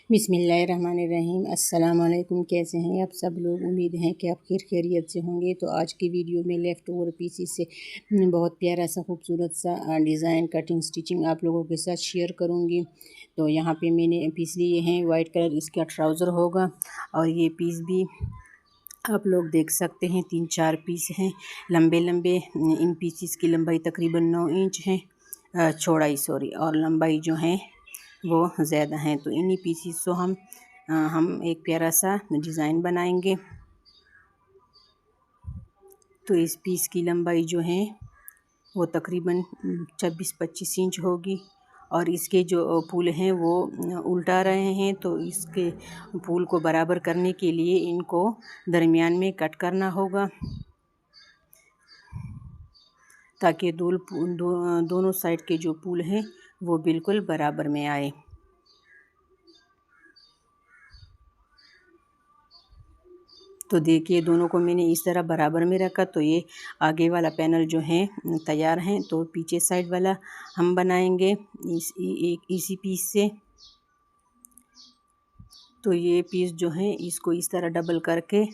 बिस्मिल्लाहिर्रहमानिर्रहीम। अस्सलाम वालेकुम। कैसे हैं आप सब लोग? उम्मीद है कि आप खैरियत से होंगे। तो आज की वीडियो में लेफ़्ट ओवर पीसीस से बहुत प्यारा सा खूबसूरत सा डिज़ाइन कटिंग स्टिचिंग आप लोगों के साथ शेयर करूंगी। तो यहाँ पे मैंने पीस लिए हैं, वाइट कलर इसका ट्राउज़र होगा। और ये पीस भी आप लोग देख सकते हैं, 3-4 पीस हैं लंबे लंबे। इन पीसीस की लंबाई तकरीबन 9 इंच है, चौड़ाई और लंबाई जो है वो ज़्यादा हैं। तो इन्हीं पीसीस को हम एक प्यारा सा डिज़ाइन बनाएंगे। तो इस पीस की लंबाई जो है वो तकरीबन 26-25 इंच होगी। और इसके जो फूल हैं वो उल्टा रहे हैं, तो इसके फूल को बराबर करने के लिए इनको दरमियान में कट करना होगा, ताकि दोनों साइड के जो फूल हैं वो बिल्कुल बराबर में आए। तो देखिए, दोनों को मैंने इस तरह बराबर में रखा। तो ये आगे वाला पैनल जो है तैयार है। तो पीछे साइड वाला हम बनाएंगे इसी पीस से। तो ये पीस जो है इसको इस तरह डबल करके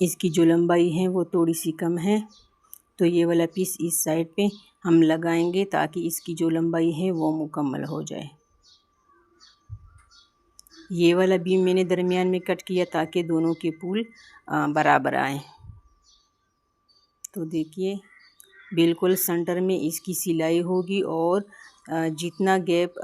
इसकी जो लंबाई है वो थोड़ी सी कम है। तो ये वाला पीस इस साइड पे हम लगाएंगे, ताकि इसकी जो लंबाई है वो मुकम्मल हो जाए। ये वाला भी मैंने दरमियान में कट किया, ताकि दोनों के फूल बराबर आए। तो देखिए, बिल्कुल सेंटर में इसकी सिलाई होगी, और जितना गैप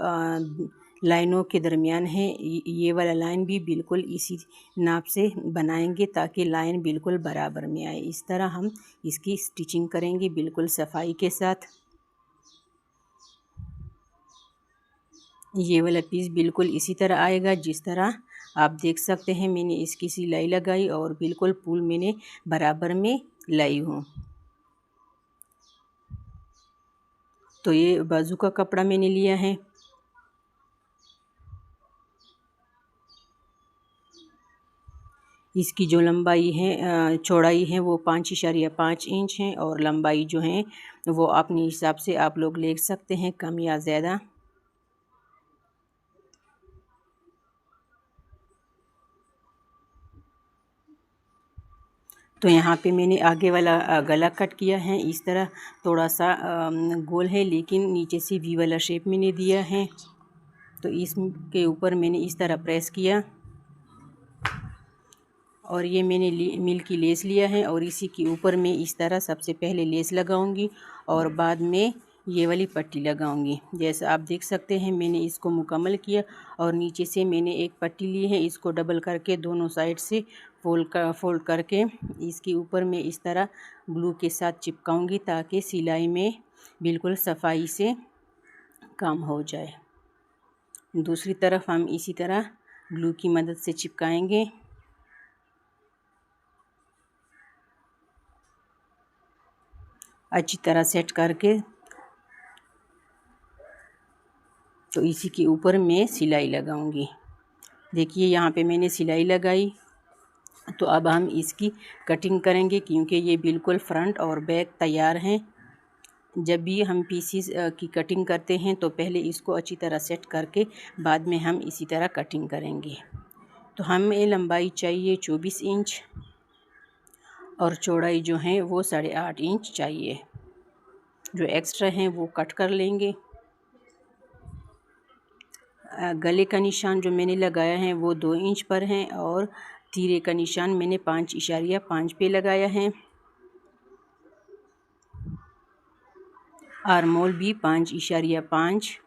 लाइनों के दरमियान है, ये वाला लाइन भी बिल्कुल इसी नाप से बनाएंगे, ताकि लाइन बिल्कुल बराबर में आए। इस तरह हम इसकी स्टिचिंग करेंगे बिल्कुल सफाई के साथ। ये वाला पीस बिल्कुल इसी तरह आएगा, जिस तरह आप देख सकते हैं मैंने इसकी सिलाई लगाई, और बिल्कुल फूल मैंने बराबर में लाई हूँ। तो ये बाजू का कपड़ा मैंने लिया है। इसकी जो लंबाई है चौड़ाई है वो 5.5 इंच है, और लंबाई जो है वो अपने हिसाब से आप लोग ले सकते हैं, कम या ज़्यादा। तो यहाँ पे मैंने आगे वाला गला कट किया है इस तरह, थोड़ा सा गोल है, लेकिन नीचे से वी वाला शेप मैंने दिया है। तो इसके ऊपर मैंने इस तरह प्रेस किया, और ये मैंने मिल की लेस लिया है, और इसी के ऊपर मैं इस तरह सबसे पहले लेस लगाऊंगी, और बाद में ये वाली पट्टी लगाऊंगी। जैसा आप देख सकते हैं मैंने इसको मुकम्मल किया, और नीचे से मैंने एक पट्टी ली है, इसको डबल करके दोनों साइड से फोल्ड करके इसके ऊपर मैं इस तरह ग्लू के साथ चिपकाऊंगी, ताकि सिलाई में बिल्कुल सफाई से काम हो जाए। दूसरी तरफ हम इसी तरह ग्लू की मदद से चिपकाएंगे। अच्छी तरह सेट करके तो इसी के ऊपर मैं सिलाई लगाऊंगी। देखिए, यहाँ पे मैंने सिलाई लगाई। तो अब हम इसकी कटिंग करेंगे, क्योंकि ये बिल्कुल फ्रंट और बैक तैयार हैं। जब भी हम पीसीस की कटिंग करते हैं तो पहले इसको अच्छी तरह सेट करके बाद में हम इसी तरह कटिंग करेंगे। तो हमें लंबाई चाहिए 24 इंच, और चौड़ाई जो है वो 8.5 इंच चाहिए। जो एक्स्ट्रा हैं वो कट कर लेंगे। गले का निशान जो मैंने लगाया है वो 2 इंच पर है, और तीरे का निशान मैंने 5.5 पे लगाया है। आर्मोल भी 5.5,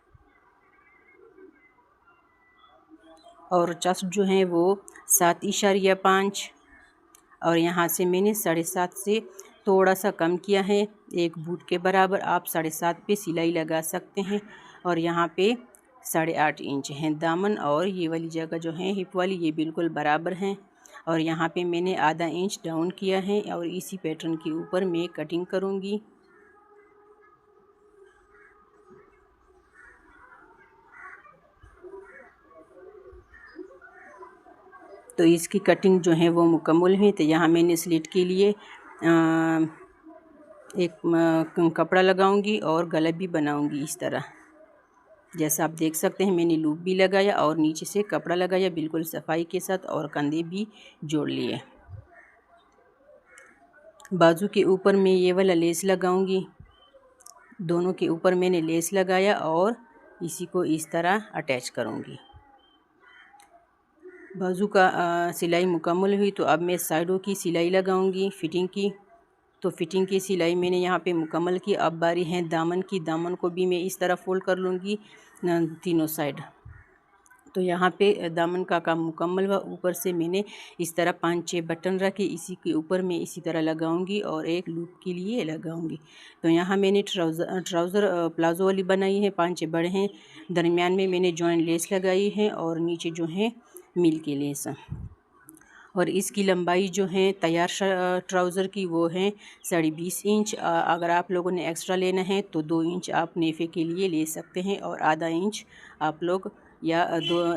और चस्ट जो है वो 7.5, और यहाँ से मैंने 7.5 से थोड़ा सा कम किया है, एक बूट के बराबर। आप 7.5 पे सिलाई लगा सकते हैं। और यहाँ पे 8.5 इंच है दामन, और ये वाली जगह जो है हिप वाली, ये बिल्कुल बराबर हैं। और यहाँ पे मैंने आधा इंच डाउन किया है, और इसी पैटर्न के ऊपर मैं कटिंग करूँगी। तो इसकी कटिंग जो है वो मुकम्मल हुई। तो यहाँ मैंने स्लिट के लिए एक कपड़ा लगाऊंगी और गला भी बनाऊंगी इस तरह। जैसा आप देख सकते हैं मैंने लूप भी लगाया और नीचे से कपड़ा लगाया बिल्कुल सफाई के साथ और कंधे भी जोड़ लिए। बाजू के ऊपर मैं ये वाला लेस लगाऊंगी। दोनों के ऊपर मैंने लेस लगाया और इसी को इस तरह अटैच करूंगी। बाजू का सिलाई मुकम्मल हुई तो अब मैं साइडों की सिलाई लगाऊंगी फिटिंग की। तो फिटिंग की सिलाई मैंने यहाँ पे मुकम्मल की। अब बारी है दामन की। दामन को भी मैं इस तरह फोल्ड कर लूँगी तीनों साइड। तो यहाँ पे दामन का काम मुकम्मल हुआ। ऊपर से मैंने इस तरह 5-6 बटन रखे, इसी के ऊपर मैं इसी तरह लगाऊंगी और एक लूप के लिए लगाऊंगी। तो यहाँ मैंने ट्राउज़र प्लाज़ो वाली बनाई है, 5-6 बड़े हैं। दरमियान में मैंने जॉइंट लेस लगाई है और नीचे जो है मिल के लेस। और इसकी लंबाई जो है तैयार ट्राउज़र की वो है 20.5 इंच। अगर आप लोगों ने एक्स्ट्रा लेना है तो 2 इंच आप नेफे के लिए ले सकते हैं और आधा इंच आप लोग या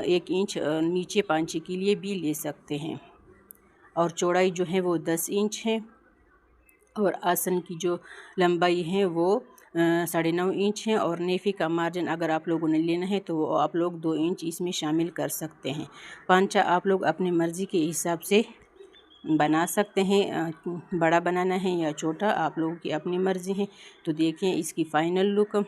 1 इंच नीचे पांचे के लिए भी ले सकते हैं। और चौड़ाई जो है वो 10 इंच है और आसन की जो लंबाई है वो 9.5 इंच है। और नेफे का मार्जिन अगर आप लोगों ने लेना है तो वो आप लोग 2 इंच इसमें शामिल कर सकते हैं। पांचा आप लोग अपनी मर्ज़ी के हिसाब से बना सकते हैं, बड़ा बनाना है या छोटा आप लोगों की अपनी मर्ज़ी है। तो देखिए इसकी फ़ाइनल लुक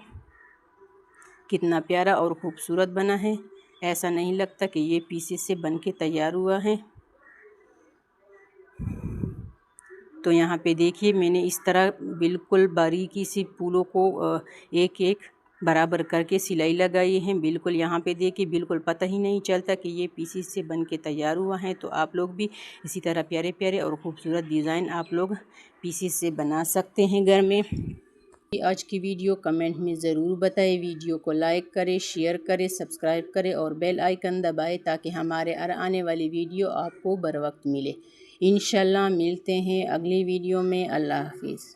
कितना प्यारा और ख़ूबसूरत बना है। ऐसा नहीं लगता कि ये पीसेस से बन के तैयार हुआ है। तो यहाँ पे देखिए मैंने इस तरह बिल्कुल बारीकी सी फूलों को एक एक बराबर करके सिलाई लगाई है। बिल्कुल यहाँ पे देखिए बिल्कुल पता ही नहीं चलता कि ये पीसेस से बन के तैयार हुआ है। तो आप लोग भी इसी तरह प्यारे प्यारे और ख़ूबसूरत डिज़ाइन आप लोग पीसेस से बना सकते हैं घर में। आज की वीडियो कमेंट में ज़रूर बताएं। वीडियो को लाइक करें, शेयर करें, सब्सक्राइब करें और बेल आइकन दबाएं ताकि हमारे आने वाली वीडियो आपको बर वक्त मिले। इंशाल्लाह मिलते हैं अगली वीडियो में। अल्लाह हाफिज़।